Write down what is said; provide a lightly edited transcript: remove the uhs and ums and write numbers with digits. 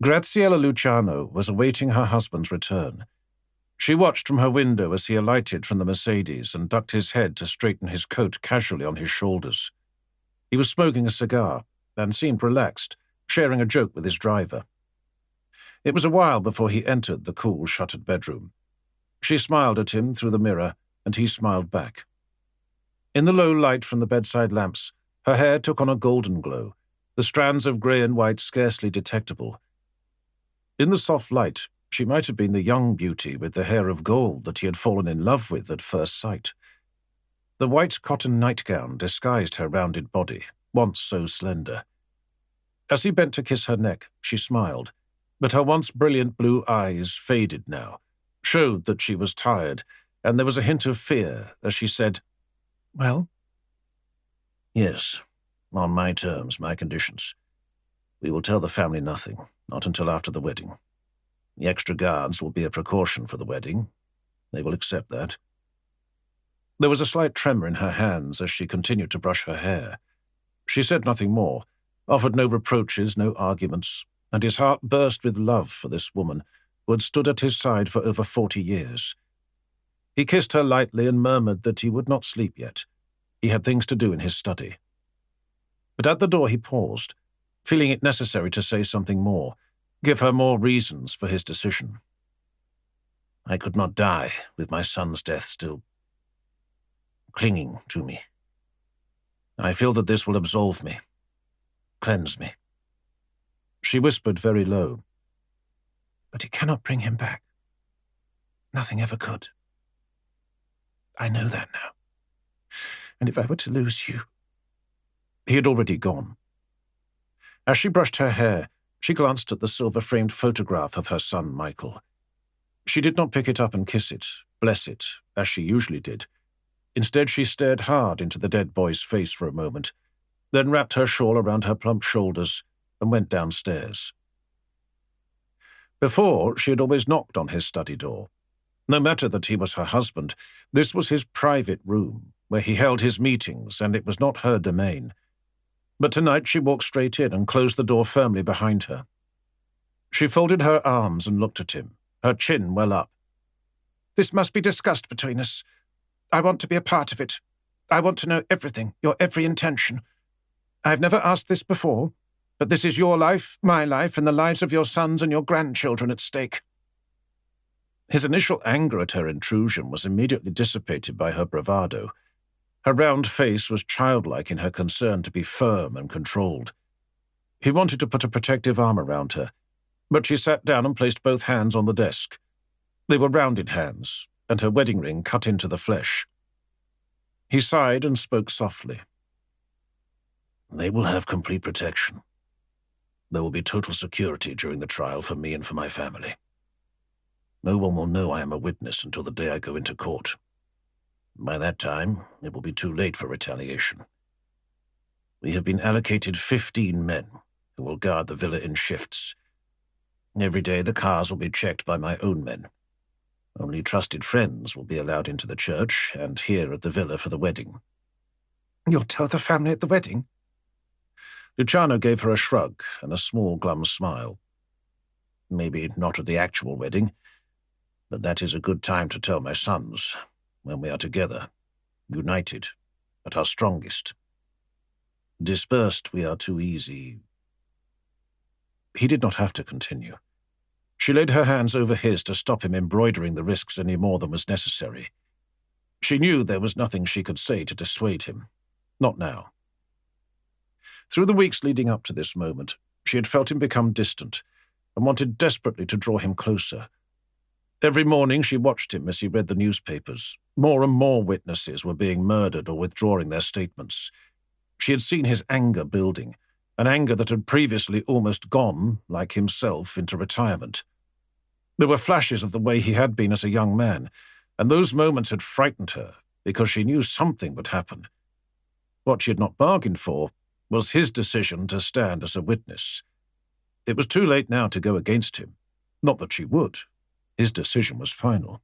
Graziella Luciano was awaiting her husband's return. She watched from her window as he alighted from the Mercedes and ducked his head to straighten his coat casually on his shoulders. He was smoking a cigar and seemed relaxed, sharing a joke with his driver. It was a while before he entered the cool, shuttered bedroom. She smiled at him through the mirror, and he smiled back. In the low light from the bedside lamps, her hair took on a golden glow, the strands of grey and white scarcely detectable. In the soft light, she might have been the young beauty with the hair of gold that he had fallen in love with at first sight. The white cotton nightgown disguised her rounded body, once so slender. As he bent to kiss her neck, she smiled, but her once brilliant blue eyes faded now, showed that she was tired, and there was a hint of fear as she said, "Well?" "Yes, on my terms, my conditions. We will tell the family nothing, not until after the wedding. The extra guards will be a precaution for the wedding. They will accept that." There was a slight tremor in her hands as she continued to brush her hair. She said nothing more, offered no reproaches, no arguments, and his heart burst with love for this woman who had stood at his side for over 40 years. He kissed her lightly and murmured that he would not sleep yet. He had things to do in his study. But at the door he paused, feeling it necessary to say something more, give her more reasons for his decision. "I could not die with my son's death still clinging to me. I feel that this will absolve me, cleanse me." She whispered very low, "But it cannot bring him back. Nothing ever could. I know that now. And if I were to lose you—" He had already gone. As she brushed her hair, she glanced at the silver-framed photograph of her son, Michael. She did not pick it up and kiss it, bless it, as she usually did. Instead, she stared hard into the dead boy's face for a moment, then wrapped her shawl around her plump shoulders and went downstairs. Before, she had always knocked on his study door. No matter that he was her husband, this was his private room, where he held his meetings, and it was not her domain. But tonight she walked straight in and closed the door firmly behind her. She folded her arms and looked at him, her chin well up. "This must be discussed between us. I want to be a part of it. I want to know everything, your every intention. I've never asked this before, but this is your life, my life, and the lives of your sons and your grandchildren at stake." His initial anger at her intrusion was immediately dissipated by her bravado. Her round face was childlike in her concern to be firm and controlled. He wanted to put a protective arm around her, but she sat down and placed both hands on the desk. They were rounded hands, and her wedding ring cut into the flesh. He sighed and spoke softly. "They will have complete protection. There will be total security during the trial for me and for my family. No one will know I am a witness until the day I go into court. By that time, it will be too late for retaliation. We have been allocated 15 men who will guard the villa in shifts. Every day the cars will be checked by my own men. Only trusted friends will be allowed into the church and here at the villa for the wedding." "You'll tell the family at the wedding?" Luciano gave her a shrug and a small glum smile. "Maybe not at the actual wedding, but that is a good time to tell my sons, when we are together, united, at our strongest. Dispersed, we are too easy." He did not have to continue. She laid her hands over his to stop him embroidering the risks any more than was necessary. She knew there was nothing she could say to dissuade him. Not now. Through the weeks leading up to this moment, she had felt him become distant and wanted desperately to draw him closer. Every morning she watched him as he read the newspapers. More and more witnesses were being murdered or withdrawing their statements. She had seen his anger building, an anger that had previously almost gone, like himself, into retirement. There were flashes of the way he had been as a young man, and those moments had frightened her because she knew something would happen. What she had not bargained for was his decision to stand as a witness. It was too late now to go against him. Not that she would. His decision was final.